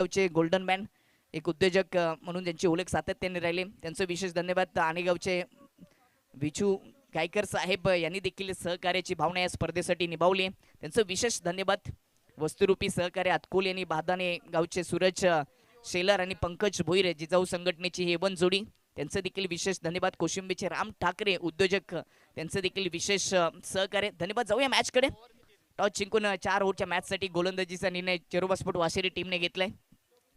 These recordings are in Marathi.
गावचे गोल्डन मॅन एक उद्योजक म्हणून त्यांची ओळख सातत्याने राहिली. त्यांचं विशेष धन्यवाद. आणेगावचे विचू गायकर साहेब यांनी देखील सहकार्याची भावना या स्पर्धेसाठी निभावली. त्यांचं विशेष धन्यवाद. वस्तुरूपी सहकार्य अतकुल यांनी बादाने गावचे सूरज शेलर आणि पंकज भोईर जिजाऊ संघटनेची ही एवन जोडी, त्यांचं देखील विशेष धन्यवाद. कोशिंबीचे राम ठाकरे उद्योजक, त्यांचं देखील विशेष सहकार्य धन्यवाद. जाऊया मॅचकडे. टॉस जिंकून 4 ओव्हरच्या मॅचसाठी गोलंदाजीचा निर्णय चेरोबा स्पोर्ट वाशिरी टीमने घेतलाय.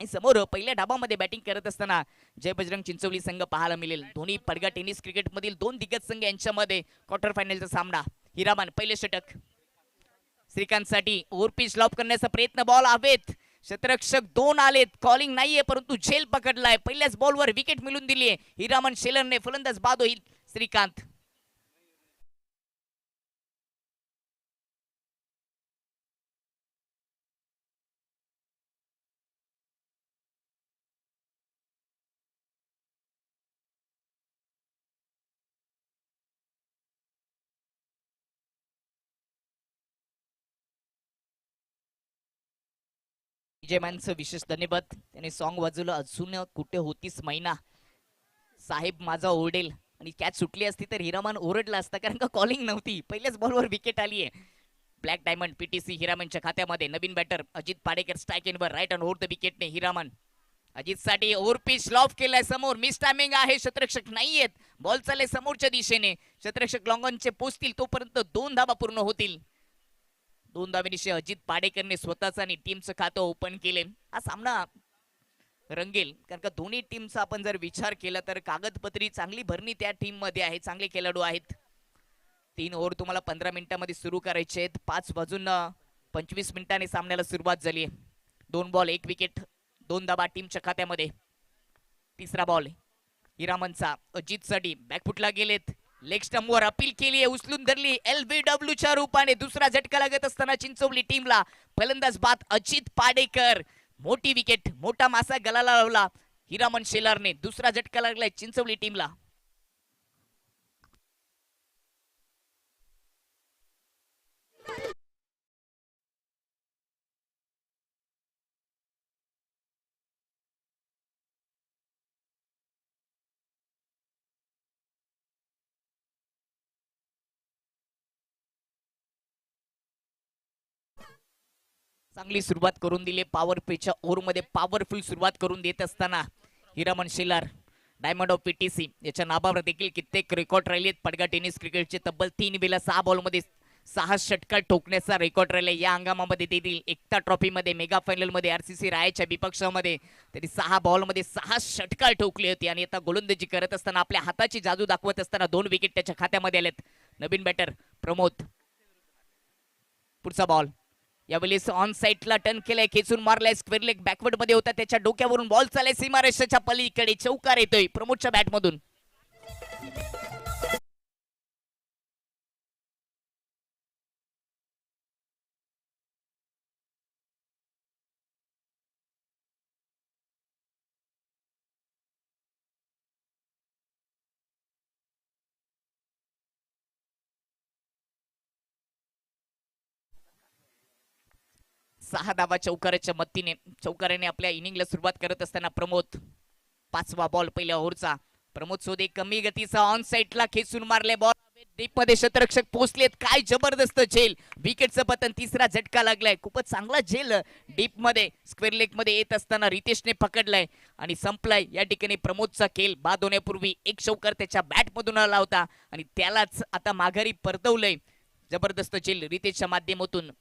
समोर पहिल्या डाबामध्ये बॅटिंग करत असताना जय बजरंग चिंचोली संघ पाहायला मिळेल. दोन्ही पडगा टेनिस क्रिकेटमधील 2 दिग्गज संघ यांच्यामध्ये क्वार्टर फायनलचा सामना. हिरामन पहिले षटक श्रीकांतसाठी ओव्हरपिच लॉब करण्याचा प्रयत्न. बॉल हवेत, क्षेत्ररक्षक 2 आलेत. कॉलिंग नाहीये परंतु झेल पकडलाय. पहिल्याच बॉलवर विकेट मिळून दिली आहे हिरामन शेलरने. फलंदाज बाद होईल श्रीकांत. विजयमॅनचं विशेष धन्यवाद. त्याने सॉन्ग वाजवलं अजून कुठे होतीस मैना साहेब माझा ओरडेल. आणि कॅच सुटली असती तर हिरामन ओरडला असता कारण का कॉलिंग नव्हती. पहिल्याच बॉलवर विकेट आली आहे. ब्लॅक डायमंड पीटीसी हिरामनच्या खात्यामध्ये. नवीन बॅटर अजित पाडेकर स्ट्राईक इनवर राईट ऑन ओव्हर द विकेटने. हिरामन अजित साठी ओव्हर पिच लॉफ केलाय. समोर मिस टायमिंग आहे. क्षेत्ररक्षक नाहीयेत. बॉल चालले समोरच्या दिशेने. क्षेत्ररक्षक लॉंगॉनचे पोचतील तोपर्यंत 2 धावा पूर्ण होतील. 2 धावेनिशी अजित पाडेकरने स्वतःचं आणि टीमचं खातं ओपन केले. हा सामना रंगेल कारण का दोन्ही टीमचा आपण जर विचार केला तर कागदपत्री चांगली भरणी त्या टीम मध्ये आहे. चांगले खेळाडू आहेत. 3 ओव्हर तुम्हाला 15 मिनिटांमध्ये सुरू करायचे आहेत. 5 वाजून 25 मिनिटांनी सामन्याला सुरुवात झाली. 2 बॉल 1 विकेट 2 धावा टीमच्या खात्यामध्ये. तिसरा बॉल हिरामनचा अजित साठी बॅकफुटला गेलेत. लेग स्टंपवर अपील केली आहे. उचलून धरली LBW च्या रूपाने. दुसरा झटका लागत असताना चिंचवली टीमला. फलंदाज बाद अजित पाडेकर. मोठी विकेट, मोठा मासा गलाला लावला हिरामन शेलारने. दुसरा झटका लागलाय चिंचवली टीमला. चांगली सुरुवात करून दिली. पॉवर प्लेच्या ओव्हरमध्ये पॉवरफुल सुरुवात करून देत असताना Hiraman Shelar diamond of PTC याच्या नावावर देखील कित्येक रेकॉर्ड राहिलेत. पडगा टेनिस क्रिकेटचे तब्बल 3 वेळा 6 बॉलमध्ये 6 षटकार ठोकण्याचा रेकॉर्ड राहिले. या हंगामामध्ये देखील एकता ट्रॉफी मध्ये मेगा फायनल मध्ये RCC रायच्या विपक्षामध्ये त्यांनी 6 बॉलमध्ये 6 षटकार ठोकले होते. आणि आता गोलंदाजी करत असताना आपल्या हाताची जादू दाखवत असताना 2 विकेट त्याच्या खात्यामध्ये आलेत. नवीन बॅटर प्रमोद. पुढचा बॉल यावेळेस ऑन साइडला टर्न केलाय. खेचून मारलाय. स्क्वेअर लेग बॅकवर्ड मध्ये होता. त्याच्या डोक्यावरून बॉल चाललाय सीमारेषेच्या पलीकडे. चौकार येतोय प्रमोदच्या बॅट मधून. सहा धावा चौकाराच्या मदतीने चौकाराने आपल्या इनिंगला सुरुवात करत असताना प्रमोद. 5वा बॉल पहिल्या ओव्हरचा. प्रमोद सोदे कमी गतीचा ऑन साइडला खेचून मारले. बॉल डीप मध्ये क्षेत्ररक्षक पोहोचलेत. काय जबरदस्त झेल. विकेटचं पतन. तिसरा झटका लागलाय. खूपच चांगला झेल डीप मध्ये स्क्वेअर लेग मध्ये येत असताना रितेशने पकडलाय आणि संपलाय. या ठिकाणी प्रमोदचा खेळ बाद होण्यापूर्वी एक चौकार त्याच्या बॅट मधून आला होता आणि त्यालाच आता माघारी परतवलंय. जबरदस्त झेल रितेशच्या माध्यमातून.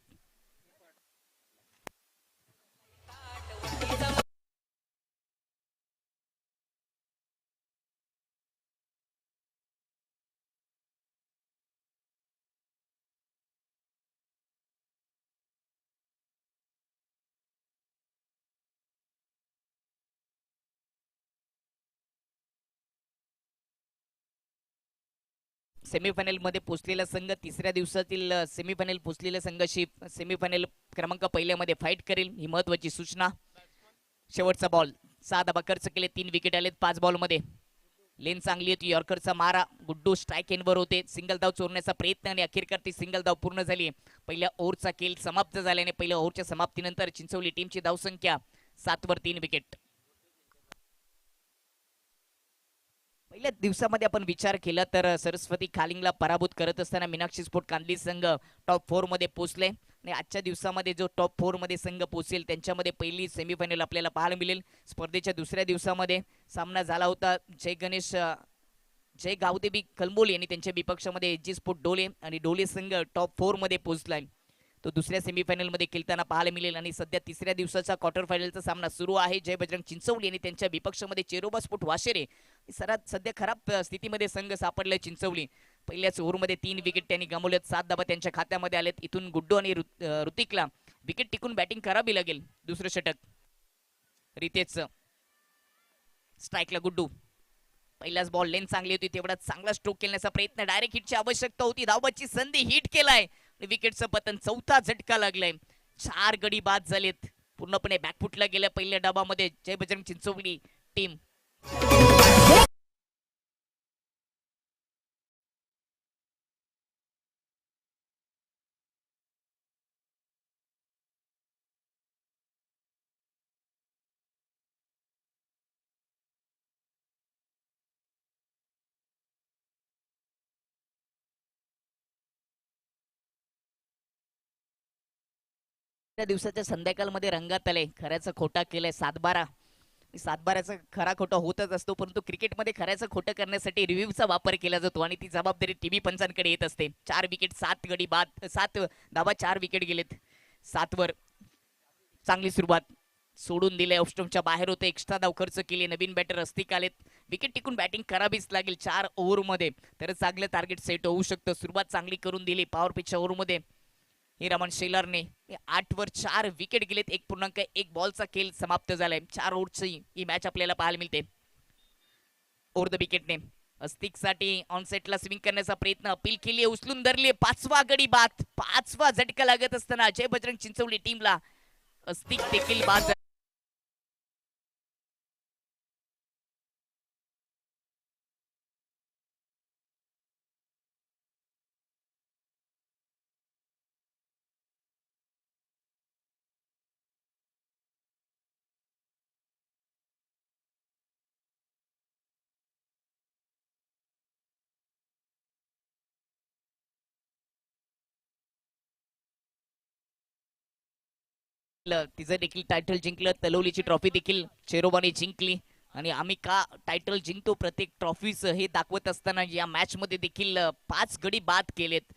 सेमीफायनल मध्ये पोहोचलेला संघ तिसऱ्या दिवसातील सेमीफायनल पोहोचलेल्या संघाशी सेमीफायनल क्रमांक पहिल्यामध्ये फाईट करेल ही महत्वाची सूचना. शेवटचा बॉल 6 धावा खर्च केले. 3 विकेट आलेत 5 बॉल मध्ये. लेन चांगली होती. यॉर्करचा मारा. गुड्डू स्ट्राईक एनवर होते. सिंगल धाव चोरण्याचा प्रयत्न आणि अखेरकार ती सिंगल धाव पूर्ण झाली. पहिल्या ओव्हरचा खेळ समाप्त झाल्याने पहिल्या ओव्हरच्या समाप्तीनंतर चिंचवली टीमची धावसंख्या 7 वर 3 विकेट. पहिल्या दिवसामध्ये आपण विचार केला तर सरस्वती खालिंगला पराभूत करत असताना मीनाक्षी स्पोर्ट कांदिवली संघ टॉप 4 मध्ये पोहोचले आणि आजच्या दिवसामध्ये जो टॉप 4 मध्ये संघ पोहोचेल त्यांच्यामध्ये पहिली सेमीफायनल आपल्याला पाहायला मिळेल. स्पर्धेच्या दुसऱ्या दिवसामध्ये सामना झाला होता जय गावदेवी कलमोली आणि त्यांच्या विपक्षामध्ये एजी स्पोर्ट डोले आणि डोले संघ टॉप 4 मध्ये पोहोचलाय. तो दुसऱ्या सेमीफायनल मध्ये खेळताना पाहायला मिळेल आणि सध्या तिसऱ्या दिवसाचा क्वार्टर फायनलचा सामना सुरू आहे. जय बजरंग चिंचवली आणि त्यांच्या विपक्षामध्ये चेरोबा स्पोर्ट वाशेरे. सध्या खराब स्थितीमध्ये संघ सापडलाय चिंचवली. पहिल्याच ओव्हरमध्ये 3 विकेट त्यांनी गमावल्यात. 7 धावा त्यांच्या खात्यामध्ये आलेत. इथून गुड्डू आणि ऋतिकला विकेट टिकून बॅटिंग करावी लागेल. दुसरं षटक रितेशचं. स्ट्राईकला गुड्डू. पहिलाच बॉल लेन चांगली होती, तेवढा चांगला स्ट्रोक खेळण्याचा प्रयत्न. डायरेक्ट हिटची आवश्यकता होती. धावाची संधी, हिट केलाय. विकेटचं पतन. चौथा झटका लागलाय. 4 गडी बाद झालेत. पूर्णपणे बॅकफुटला गेल्या पहिल्या डाबामध्ये जय बजरंग चिंचवली टीम. त्या दिवसाच्या संध्याकाळमध्ये रंगात आले. खऱ्याचा खोटा केलाय. 7-12. 7-12चा खरा खोटा होतच असतो, परंतु क्रिकेटमध्ये खऱ्याचं खोटं करण्यासाठी रिव्ह्यूचा वापर केला जातो आणि ती जबाबदारी टीव्ही पंचांकडे येत असते. 4 विकेट 7 गडी बाद, 7 धावा 4 विकेट गेलेत. 7 वर चांगली सुरुवात सोडून दिले. ऑफस्टम्पच्या बाहेर होते. एक्स्ट्रा धाव खर्च केली. नवीन बॅटर अस्तिक आलेत. विकेट टिकून बॅटिंग करावीच लागेल 4 ओव्हरमध्ये, तर चांगलं टार्गेट सेट होऊ शकतं. सुरुवात चांगली करून दिली. पॉवर पिचच्या ओव्हरमध्ये हिरामन शेलारने 8 वर 4 विकेट गेलेत. 1.1 बॉलचा खेळ समाप्त झालाय. 4 ओव्हरची ही मॅच आपल्याला पाहायला मिळते. ओव्हर द विकेटने अस्तिक साठी ऑन सेटला स्विंग करण्याचा प्रयत्न. अपील केली, उचलून धरले. 5वा गडी बाद. 5वा झटका लागत असताना जय बजरंग चिंचवली टीमला अस्तिक देखील बाद. तिचं देखील टायटल जिंकलं. तलवलीची ट्रॉफी देखील चेरोबाने जिंकली आणि आम्ही का टायटल जिंकतो प्रत्येक ट्रॉफीच हे दाखवत असताना या मॅच मध्ये देखील 5 गडी बाद केलेत.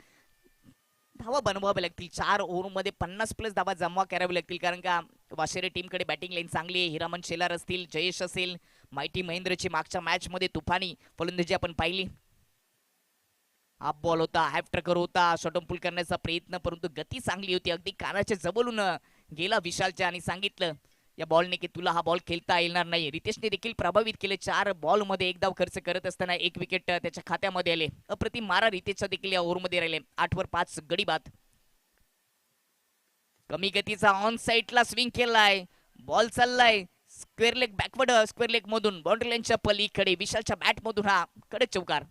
धावा बनवावे लागतील. 4 ओव्हरमध्ये 50+ धावा जमा करावी लागतील, कारण का वाशेरे टीमकडे बॅटिंग लाईन चांगली आहे. हिरामन शेलार असतील, जयेश असेल, माहिती महेंद्रची मागच्या मॅच मध्ये तुफानी फलंदाजी आपण पाहिली. हाफ बॉल होता, हाफ ट्रकर होता, शॉर्टम पुल करण्याचा प्रयत्न, परंतु गती चांगली होती. अगदी कानाच्या जवळून गेला विशालच्या आणि सांगितलं या बॉलने की तुला हा बॉल खेळता येणार नाही. रितेशने देखील प्रभावित केले. 4 बॉल मध्ये 1 धाव खर्च करत असताना 1 विकेट त्याच्या खात्यामध्ये आले. अप्रतिम मारा रितेशचा देखील या ओव्हरमध्ये राहिले. 8 वर 5 गडी बाद. कमी गतीचा ऑन साइडला स्विंग केलाय. बॉल चाललाय square leg backward. Square leg मधून बाउंड्री लाईनच्या पलीकडे विशालच्या बॅट मधून हा कडक चौकार.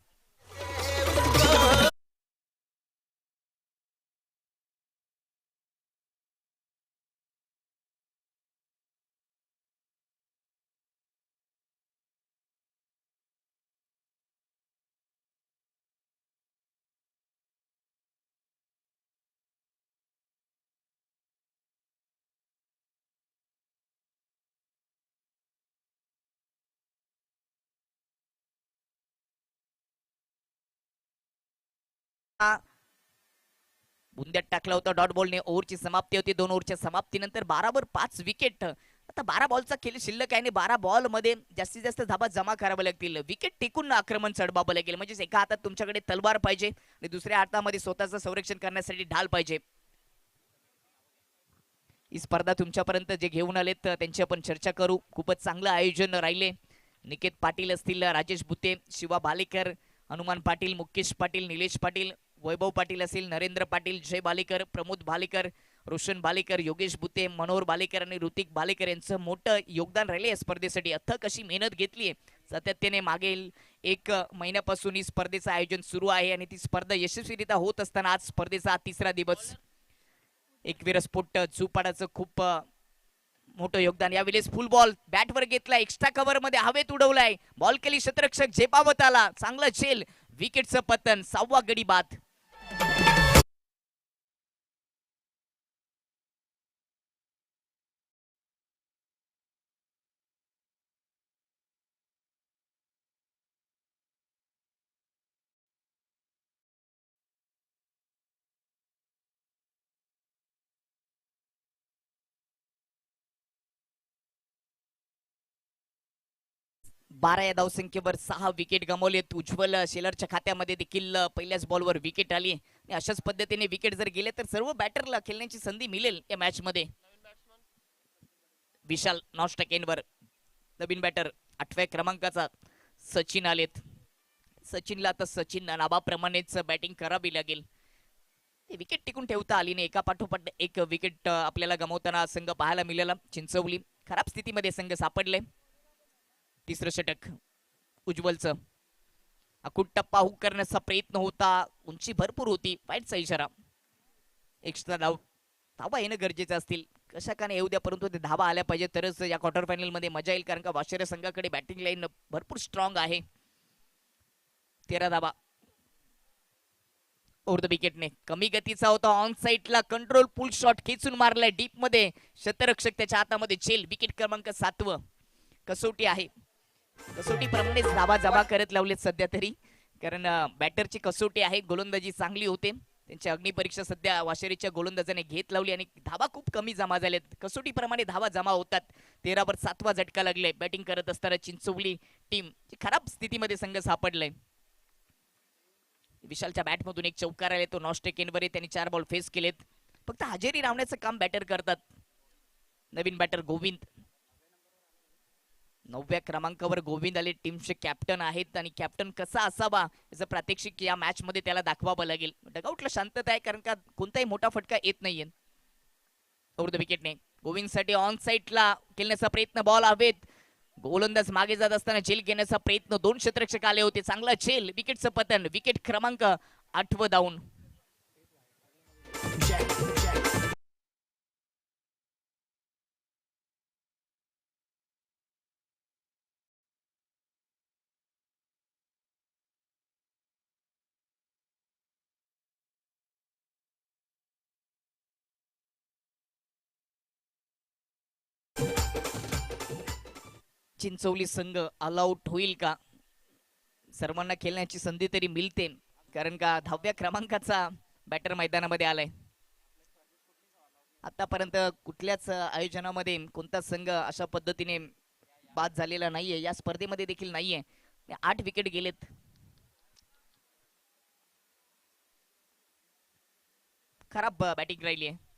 बुंद्यात टाकला होता डॉट बॉलने. ओव्हरची समाप्ती होती. 2 ओव्हरच्या समाप्तीनंतर 12 वर 5 विकेट. आता 12 बॉलचा खेळ शिल्लक आहे आणि 12 बॉल मध्ये जास्तीत जास्त धाबा जमा कराव्या लागतील. विकेट टिकून आक्रमण चढवावं लागेल. म्हणजे एका हातात तुमच्याकडे तलवार पाहिजे आणि दुसऱ्या हातामध्ये स्वतःचं संरक्षण करण्यासाठी ढाल पाहिजे. ही स्पर्धा तुमच्यापर्यंत जे घेऊन आलेत त्यांची आपण चर्चा करू. खूपच चांगलं आयोजन राहिले. निकेत पाटील असतील, राजेश बुते, शिवा भालेकर, हनुमान पाटील, मुकेश पाटील, निलेश पाटील, वैभव पाटील असेल, नरेंद्र पाटील, जय भालेकर, प्रमोद भालेकर, रोशन भालेकर, योगेश बुते, मनोहर भालेकर आणि ऋतिक भालेकर यांचं मोठं योगदान राहिले या स्पर्धेसाठी. अथक अशी मेहनत घेतली आहे. सातत्याने मागील 1 महिन्यापासून ही स्पर्धेचं आयोजन सुरू आहे आणि ती स्पर्धा यशस्वीरित्या होत असताना आज स्पर्धेचा 3रा दिवस. एकवीर स्फोट चुपाडाचं खूप मोठं योगदान. यावेळेस फुल बॉल बॅटवर घेतला, एक्स्ट्रा कव्हर मध्ये हवेत उडवलाय, बॉल केली क्षेत्ररक्षक झेपावत आला, चांगलं झेल, विकेटचं पतन, 6वा गडी बाद. 12 या धावसंख्येवर 6 विकेट गमावलेत. उज्ज्वल शेलरच्या खात्यामध्ये देखील पहिल्याच बॉलवर विकेट आली आणि अशाच पद्धतीने विकेट जर गेले तर सर्व बॅटरला खेळण्याची संधी मिळेल या मॅच मध्ये. विशाल नॉस्टकेनवर नवीन बॅटर 8व्या क्रमांकाचा सचिन आलेत. सचिनला आता सचिन नावाप्रमाणेच बॅटिंग करावी लागेल. विकेट टिकून ठेवता आली नाही, एका पाठोपाठ एक विकेट आपल्याला गमावताना संघ पाहायला मिळाला. चिंचवली खराब स्थितीमध्ये संघ सापडले. तिसरं षटक उज्ज्वलचं, अकुट टप्पा हुक करण्याचा प्रयत्न होता, उंची भरपूर होती, वाईटचा इशारा. एक्स्ट्रा धावा येणं गरजेचं असतील, कशा का येऊ द्या, परंतु ते धावा आल्या पाहिजे तरच या क्वार्टर फायनल मध्ये मजा येईल. कारण का वाशिरे संघाकडे बॅटिंग लाईन भरपूर स्ट्रॉंग आहे. 13 धावा ओव्हर द विकेटने. कमी गतीचा होता, ऑन साईडला कंट्रोल पुल शॉट खेचून मारलाय डीप मध्ये, शतरक्षक त्याच्या हातामध्ये झेल. विकेट क्रमांक 7. कसोटी आहे, कसोटी प्रमाणेच धावा जमा करत लावलेत सध्या तरी, कारण बॅटरची कसोटी आहे, गोलंदाजी चांगली होते. त्यांची अग्निपरीक्षा सध्या वाशिरेच्या गोलंदाजाने घेत लावली आणि धावा खूप कमी जमा झाल्यात. कसोटी प्रमाणे धावा जमा होतात. 13वर 7वा झटका लागलाय बॅटिंग करत असताना चिंचवली टीम खराब स्थितीमध्ये संघ सापडलाय. विशालच्या बॅटमधून एक चौकार आले, तो नॉस्टेकेनवर त्यांनी 4 बॉल फेस केलेत. फक्त हजेरी लावण्याचं काम बॅटर करतात. नवीन बॅटर गोविंद 9व्या क्रमांकावर गोविंद आले, टीमचे कॅप्टन आहेत आणि कॅप्टन कसा असावा याचं प्रात्यक्षिक या मॅच मध्ये त्याला दाखवावं लागेल. डगआउटला शांतता आहे, कारण का कोणताही मोठा फटका येत नाहीये. ओव्हर द विकेटने गोविंद साठी ऑन साईडला खेळण्याचा प्रयत्न, बॉल हवेत, गोलंदाज मागे जात असताना झेल घेण्याचा प्रयत्न, 2 क्षेत्ररक्षक आले होते, चांगला झेल, विकेटचं पतन. विकेट क्रमांक 8 डाऊन. चिंचवली संघ ऑल आउट होईल का? सर्वांना खेळण्याची संधी तरी मिळते, कारण का 10व्या क्रमांकाचा बॅटर मैदानामध्ये आलाय. आतापर्यंत कुठल्याच आयोजनामध्ये कोणता संघ अशा पद्धतीने बाद झालेला नाहीये, या स्पर्धेमध्ये देखील नाहीये. 8 विकेट गेलेत. खराब बॅटिंग राहिली आहे.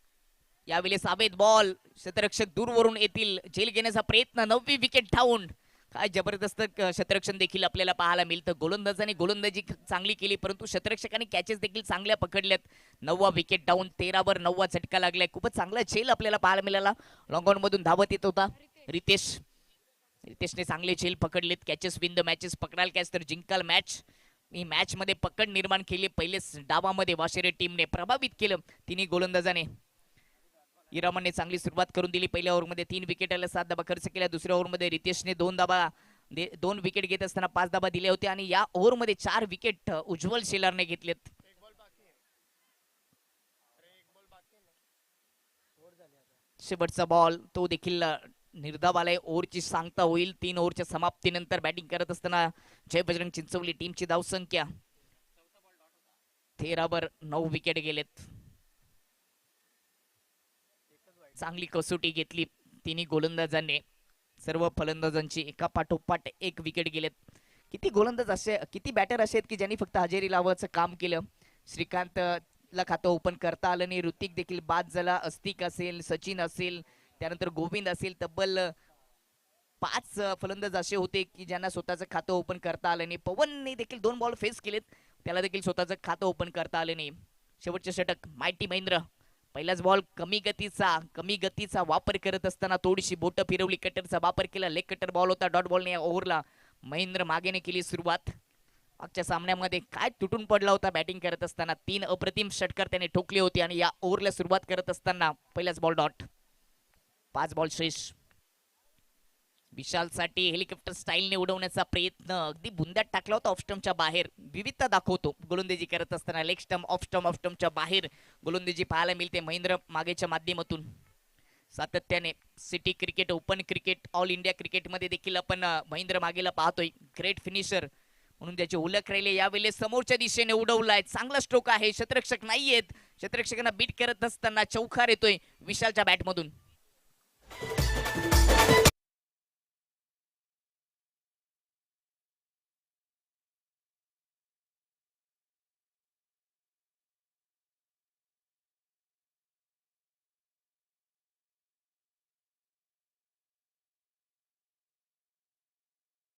यावेळेस अवैध बॉल, क्षेत्ररक्षक दूरवरून येतील, झेल घेण्याचा प्रयत्न, 9वी विकेट डाऊन. काय जबरदस्त क्षेत्ररक्षण देखील आपल्याला पाहायला मिळतं. गोलंदाजाने गोलंदाजी चांगली केली, परंतु क्षेत्ररक्षकांनी कॅचेस देखील चांगल्या पकडल्यात. 9वा विकेट डाऊन, 13वर 9वा झटका लागलाय. खूपच चांगला झेल आपल्याला पाहायला मिळाला. लॉंग ऑन मधून धावत येत होता रितेशने चांगले झेल पकडलेत. कॅचेस विन द मॅचेस, पकडाल कॅच तर जिंकाल मॅच. ही मॅच मध्ये पकड निर्माण केली. पहिलेच डावामध्ये वाशिरे टीमने प्रभावित केलं तिन्ही गोलंदाजाने. इरामनने चांगली सुरुवात करून दिली. पहिल्या ओव्हरमध्ये 3 विकेटला 7 धाबा खर्च केल्या. दुसऱ्या ओव्हरमध्ये रितेशने 2 विकेट घेत असताना 5 धाबा दिले होते आणि या ओव्हरमध्ये 4 विकेट उज्ज्वल शेलारने घेतलेत. शेवटचा बॉल तो देखील निर्धाव आलाय. ओव्हरची सांगता होईल. 3 ओव्हरच्या समाप्तीनंतर बॅटिंग करत असताना जय बजरंग चिंचवली टीमची धावसंख्या 13वर 9 विकेट गेलेत. चांगली कसोटी घेतली तिन्ही गोलंदाजांनी. सर्व फलंदाजांची एका पाठोपाठ एक विकेट गेलेत. किती गोलंदाज असे, किती बॅटर असे आहेत की ज्यांनी फक्त हजेरी लावायचं काम केलं. श्रीकांत ला खातं ओपन करता आलं नाही. ऋतिक देखील बाद झाला. अस्तिक असेल, सचिन असेल, त्यानंतर गोविंद असेल, तब्बल 5 फलंदाज असे होते की ज्यांना स्वतःचं खातं ओपन करता आलं नाही. पवनने देखील 2 बॉल फेस केलेत, त्याला देखील स्वतःचं खातं ओपन करता आलं नाही. शेवटचे षटक मायटी महेंद्र. पहिलाच बॉल कमी गतीचा वापर करत असताना थोडीशी बोट फिरवली, कटरचा वापर केला. लेग कटर बॉल होता. डॉट बॉलने ओव्हरला महेंद्र मागेने केली सुरुवात. मागच्या सामन्यामध्ये काय तुटून पडला होता बॅटिंग करत असताना. 3 अप्रतिम षटकार त्याने ठोकले होते आणि या ओव्हरला सुरुवात करत असताना पहिलाच बॉल डॉट. 5 बॉल शेष. विशालसाठी हेलिकॉप्टर स्टाईलने उडवण्याचा प्रयत्न अगदी बुंद्यात टाकला होता ऑफ स्टंपच्या बाहेर. विविधता दाखवतो गोलंदाजी करत असताना. लेग स्टंप ऑफ स्टंपच्या बाहेर गोलंदाजी पाहायला मिळते महेंद्र मागेच्या माध्यमातून. सातत्याने city cricket, open cricket, all India क्रिकेटमध्ये देखील आपण महेंद्र मागेला पाहतोय. ग्रेट फिनिशर म्हणून त्याची ओळख राहिली. यावेळी समोरच्या दिशेने उडवलाय. चांगला स्ट्रोक आहे. क्षेत्ररक्षक नाहीयेत. क्षेत्ररक्षकांना बीट करत असताना चौकार येतोय विशालच्या बॅटमधून.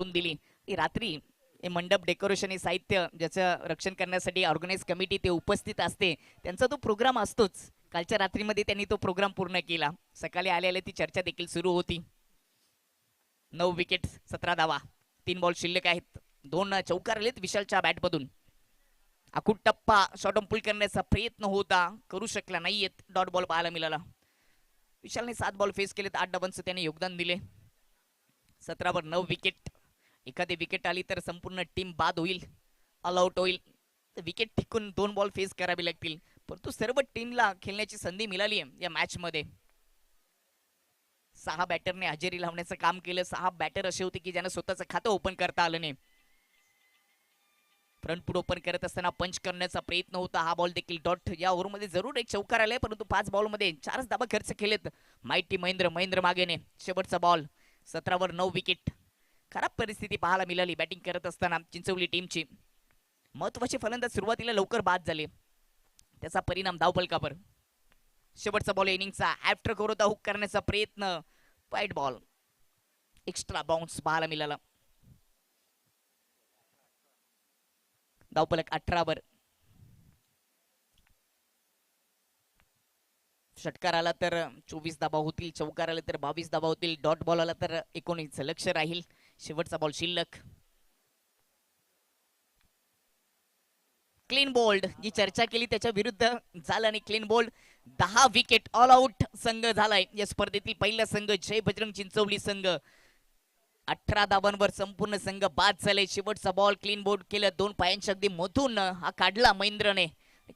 दिली रात्री हे मंडप डेकोरेशन हे साहित्य ज्याचं रक्षण करण्यासाठी ऑर्गनाइज कमिटी ते उपस्थित असते. त्यांचा तो प्रोग्राम असतोच. कालच्या रात्रीमध्ये त्यांनी तो प्रोग्राम पूर्ण केला. सकाळी आलेल्या ती चर्चा देखील सुरू होती. 9 विकेट 17 धावा. 3 बॉल शिल्लक आहेत. 2 चौकार आलेत विशालच्या बॅटमधून. अकुट टप्पा शॉर्ट पुल करण्याचा प्रयत्न होता, करू शकला नाहीयेत. डॉट बॉल पाहायला मिळाला. विशालने 7 बॉल फेस केलेत. 8 डबांचं त्याने योगदान दिले. 17 वर 9 विकेट. एखादी विकेट आली तर संपूर्ण टीम बाद होईल, ऑल आउट होईल. विकेट टिकून 2 बॉल फेस करावे लागतील. परंतु सर्व टीमला खेळण्याची संधी मिळाली या मॅच मध्ये. 6 बॅटरने हजेरी लावण्याचं काम केलं. 6 बॅटर असे होते की ज्यांना स्वतःचं खातं ओपन करता आलं नाही. फ्रंट फूट ओपन करत असताना पंच करण्याचा प्रयत्न होता. हा बॉल देखील डॉट. या ओव्हरमध्ये जरूर एक चौकार आलाय, परंतु 5 बॉलमध्ये 4 धाबा खर्च केलेत. माहिती महेंद्र मागेने. शेवटचा बॉल. 17 वर 9 विकेट. खराब परिस्थिती पाहायला मिळाली बॅटिंग करत असताना चिंचवली टीमची. महत्वाचे फलंदाज सुरुवातीला लवकर बाद झाले, त्याचा परिणाम धावफलकावर. शेवटचा बॉल इनिंगचा. आफ्टर करोता हुक करण्याचा प्रयत्न. वाईट बॉल. एक्स्ट्रा बाउन्स पाहायला मिळाला. धावफलक 18 वर. षटकार आला तर 24 धाबा होतील. चौकार आला तर 22 धाबा होतील. डॉट बॉल आला तर 19. लक्ष राहील. शेवटचा बॉल शिल्लक. क्लीन बोल्ड जी चर्चा केली त्याच्या विरुद्ध झालं आणि clean bowled. 10 wicket. All out संघ झालाय या स्पर्धेतील पहिला संघ जय बजरंग चिंचवली संघ. 18 धाबांवर संपूर्ण संघ बाद झाले. शेवटचा बॉल क्लीन बोल्ड केलं. 2 पायांच्या अगदी मधून हा काढला महेंद्रने.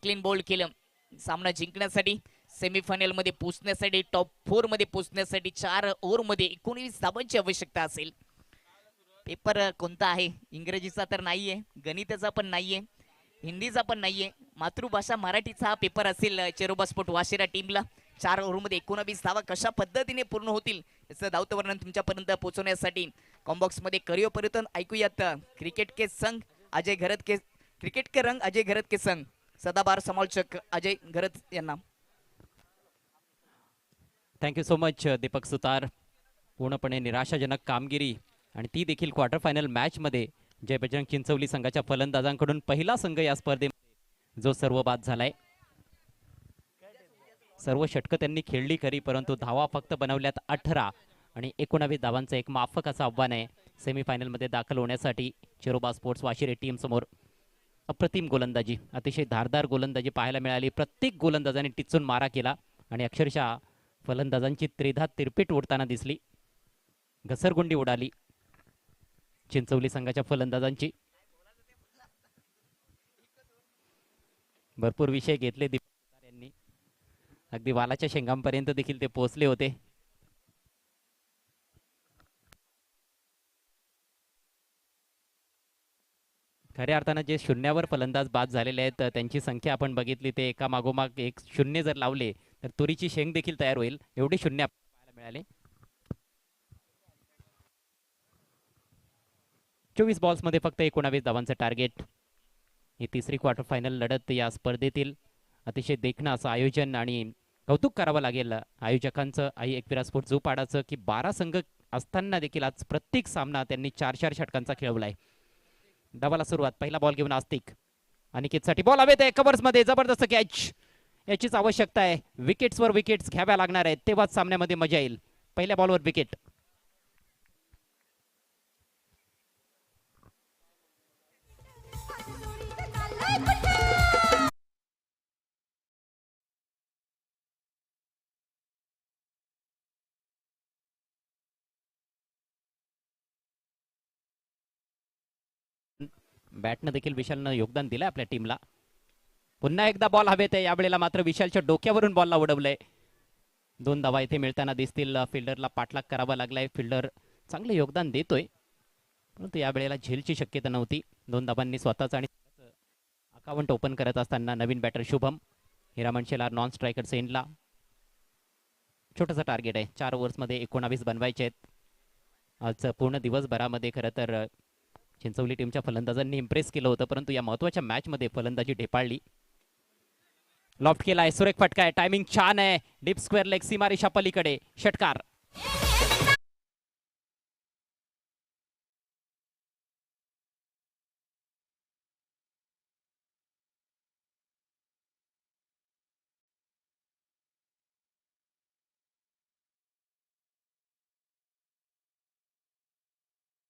क्लीन बोल्ड केलं. सामना जिंकण्यासाठी, सेमीफायनल मध्ये पोहोचण्यासाठी, टॉप 4 मध्ये पोहोचण्यासाठी 4 ओव्हर मध्ये 19 धाबांची आवश्यकता असेल. पेपर कोणता आहे? इंग्रजीचा तर नाहीये, गणिताचा पण नाहीये, हिंदीचा पण नाहीये. मातृभाषा मराठीचा हा पेपर असेल चेरोबा स्पोर्ट वाशिरा टीमला. 4 ओव्हरमध्ये 19 धावा कशा पद्धतीने पूर्ण होतील याचं धावतं वर्णन तुमच्यापर्यंत पोहोचवण्यासाठी कॉम्बॉक्स मध्ये करिओ पर्यटन ऐकूयात. क्रिकेट के संघ अजय घरत के, क्रिकेट के रंग अजय घरत के संघ. सदाबहार समालोचक अजय घरत यांना. थँक्यू सो मच दीपक सुतार. पूर्णपणे निराशाजनक कामगिरी आणि ती देखील क्वार्टर फायनल मॅचमध्ये जय बजरंग चिंचवली संघाच्या फलंदाजांकडून पहिला संघ या स्पर्धेमध्ये जो सर्व बाद झालाय. सर्व षटकं त्यांनी खेळली खरी, परंतु धावा फक्त बनवल्यात 18 आणि 19 धावांचं एक माफक असं आव्हान आहे सेमीफायनलमध्ये दाखल होण्यासाठी. चेरोबा स्पोर्ट्स वाशिरे टीम समोर अप्रतिम गोलंदाजी, अतिशय धारदार गोलंदाजी पाहायला मिळाली. प्रत्येक गोलंदाजाने टिचून मारा केला आणि अक्षरशः फलंदाजांची त्रिधा तिरपीट उडताना दिसली. घसरगुंडी उडाली चिंचवली संघाच्या फलंदाजांची. भरपूर विषय घेतले दीपक यांनी, अगदी वालाच्या शेंगांपर्यंत देखील ते पोहोचले होते. खऱ्या अर्थानं जे शून्यावर फलंदाज बाद झालेले आहेत त्यांची संख्या आपण बघितली ते एका मागोमाग एक शून्य जर लावले तर तुरीची शेंग देखील तयार होईल, एवढे शून्य पाहायला मिळाले. 24 बॉल्समध्ये फक्त 19 धावांचं टार्गेट. ही तिसरी क्वार्टर फायनल लढत या स्पर्धेतील अतिशय देखणं असं आयोजन आणि कौतुक करावं लागेल आयोजकांचं. आई एकविरा स्पोर्ट्स झोपाडाचं की 12 संघ असताना देखील आज प्रत्येक सामना त्यांनी 4-4 षटकांचा खेळवलाय. डावाला सुरुवात. पहिला बॉल घेऊन आस्तिक. अनिकेतसाठी बॉल हवेत आहे कव्हर्समध्ये. जबरदस्त कॅच. याचीच आवश्यकता आहे. विकेट्सवर विकेट्स घ्याव्या लागणार आहेत तेव्हाच सामन्यामध्ये मजा येईल. पहिल्या बॉलवर विकेट. बॅटनं देखील विशालनं योगदान दिलंय आपल्या टीमला. पुन्हा एकदा बॉल हवेत आहे. यावेळेला मात्र विशालच्या डोक्यावरून बॉलला उडवलंय. 2 धावा इथे मिळताना दिसतील. फिल्डरला पाठलाग करावा लागलाय. फिल्डर चांगलं योगदान देतोय, परंतु यावेळेला झेलची शक्यता नव्हती. 2 धावांनी स्वतःच आणि अकाउंट ओपन करत असताना नवीन batter Shubham. Hiraman Shelar non striker सेंडला. छोटंसं टार्गेट आहे. 4 ओव्हर्समध्ये 19 बनवायचे आहेत. आज पूर्ण दिवसभरामध्ये खरं तर चिंचवली टीमच्या फलंदाजांनी इम्प्रेस केलं होतं, परंतु या महत्वाच्या मॅचमध्ये फलंदाजी ढेपाळली. लॉफ्ट केलाय. सुरेख फटका आहे. टायमिंग छान आहे. डीप स्क्वेअर लेग सीमारेषा पलीकडे षटकार.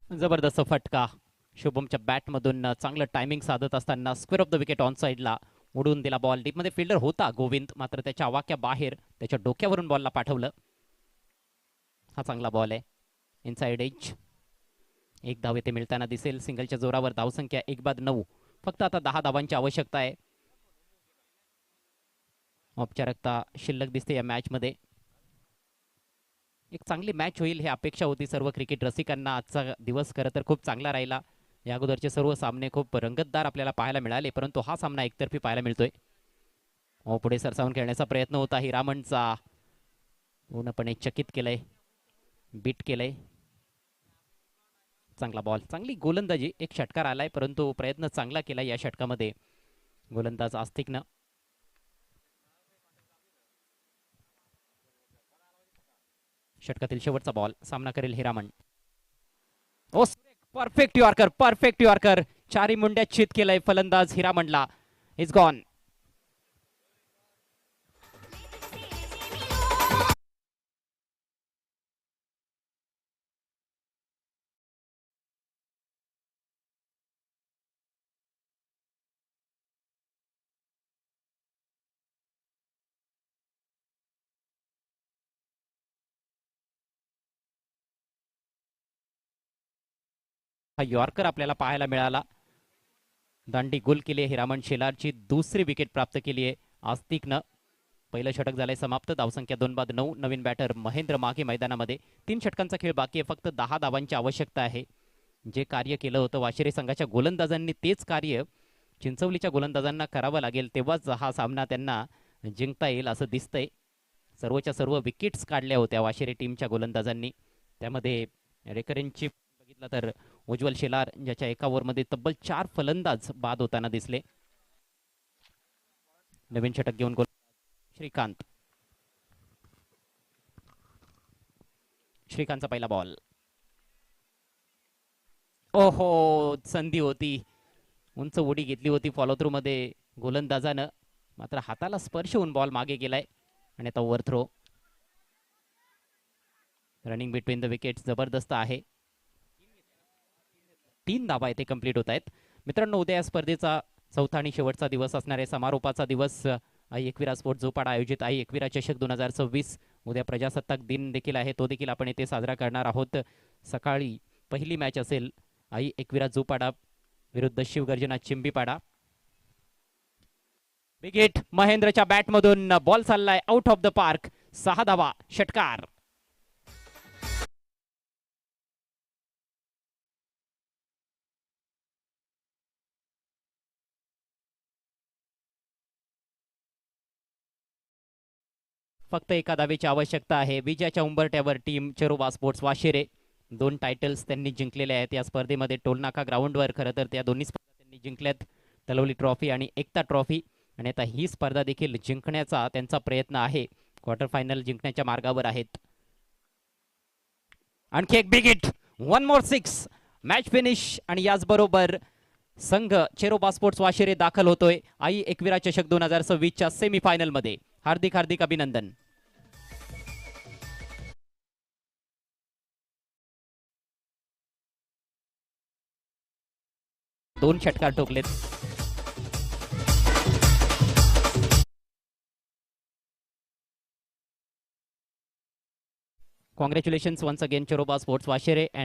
जबरदस्त फटका. शुभमच्या बॅटमधून चांगलं टायमिंग साधत असताना square of the wicket on साइडला उडून दिला बॉल. डीपमध्ये फिल्डर होता गोविंद, मात्र त्याच्या आवाक्या बाहेर त्याच्या डोक्यावरून बॉलला पाठवलं. हा चांगला बॉल आहे. Inside age. 1 धाव येथे मिळताना दिसेल. सिंगलच्या जोरावर धावसंख्या 1/9. फक्त आता 10 धावांची आवश्यकता आहे. औपचारिकता शिल्लक दिसते या मॅचमध्ये. एक चांगली मॅच होईल ही अपेक्षा होती सर्व क्रिकेट रसिकांना. आजचा दिवस खरं तर खूप चांगला राहिला. या अगोदरचे सर्व सामने खूप रंगतदार आपल्याला पाहायला मिळाले, परंतु हा सामना एकतर्फी पाहायला मिळतोय. पुढे सरसावून खेळण्याचा प्रयत्न होता हिरामनचा. पूर्णपणे चकित केलंय, बीट केलंय. चांगला बॉल, चांगली गोलंदाजी. एक षटकार आलाय, परंतु प्रयत्न चांगला केला या षटकामध्ये गोलंदाज आस्तिकनं. षटकातील शेवटचा बॉल सामना करेल Hiraman. Oh perfect yorker, perfect yorker. 4 मुंड्यात चित केलंय फलंदाज हिरामनला. Is gone. हा यॉर्कर आपल्याला पाहायला मिळाला. दांडी गुल केली हिरामन शेलारची. दुसरी विकेट प्राप्त केली आहे आस्तिकनं. पहिलं षटक झालंय समाप्त. धावसंख्या 2/9. नवीन बॅटर महेंद्र मागे मैदानामध्ये. 3 षटकांचा खेळ बाकी आहे. फक्त 10 धावांची आवश्यकता आहे. जे कार्य केलं होतं वाशिरे संघाच्या गोलंदाजांनी, तेच कार्य चिंचवलीच्या गोलंदाजांना करावं लागेल. तेव्हाच हा सामना त्यांना जिंकता येईल असं दिसतंय. सर्वच्या सर्व विकेट्स काढल्या होत्या वाशिरे टीमच्या गोलंदाजांनी. त्यामध्ये रेकरेंची बघितलं तर उज्ज्वल शेलार, ज्याच्या एका ओव्हरमध्ये तब्बल 4 फलंदाज बाद होताना दिसले. नवीन षटक घेऊन गोल श्रीकांत. श्रीकांतचा पहिला बॉल. ओहो, संधी होती. उंच उडी घेतली होती फॉलो थ्रू मध्ये गोलंदाजानं, मात्र हाताला स्पर्श होऊन बॉल मागे गेलाय आणि आता over throw. Running between the wickets जबरदस्त आहे. 3 धावा इथे कंप्लीट होत आहेत. मित्रांनो, उद्या या स्पर्धेचा चौथा आणि शेवटचा दिवस असणार आहे. समारोपाचा दिवस आई एकविरा स्पोर्ट झोपाडा आयोजित आई एकविरा चषक 2026. उद्या प्रजासत्ताक दिन देखील आहे, तो देखील आपण इथे साजरा करणार आहोत. सकाळी पहिली मॅच असेल आई एकविरा झोपाडा विरुद्ध शिवगर्जना चिंबीपाडा. विकेट महेंद्रच्या बॅटमधून बॉल चाललाय आउट ऑफ द पार्क. 6 धावा, षटकार. फक्त एका धावेची आवश्यकता आहे. विजयाच्या उंबरठ्यावर टीम चेरोबा स्पोर्ट्स वाशिरे. 2 टायटल्स त्यांनी जिंकलेले आहेत या स्पर्धेमध्ये. टोलनाका ग्राउंडवर खरं तर त्या दोन्ही स्पर्धा त्यांनी जिंकल्यात. तलवली ट्रॉफी आणि एकता ट्रॉफी. आणि आता ही स्पर्धा देखील जिंकण्याचा त्यांचा प्रयत्न आहे. क्वार्टर फायनल जिंकण्याच्या मार्गावर आहेत. आणखी एक बिग हिट. 1 मोर 6. Match finish. आणि याचबरोबर संघ चेरोबा स्पोर्ट्स वाशिरे दाखल होतोय आई एकविरा चषक 2026च्या सेमीफायनल मध्ये. हार्दिक हार्दिक अभिनंदन. 2 षटकार ठोकलेत. Congratulations once again Cheroba sports Vashire and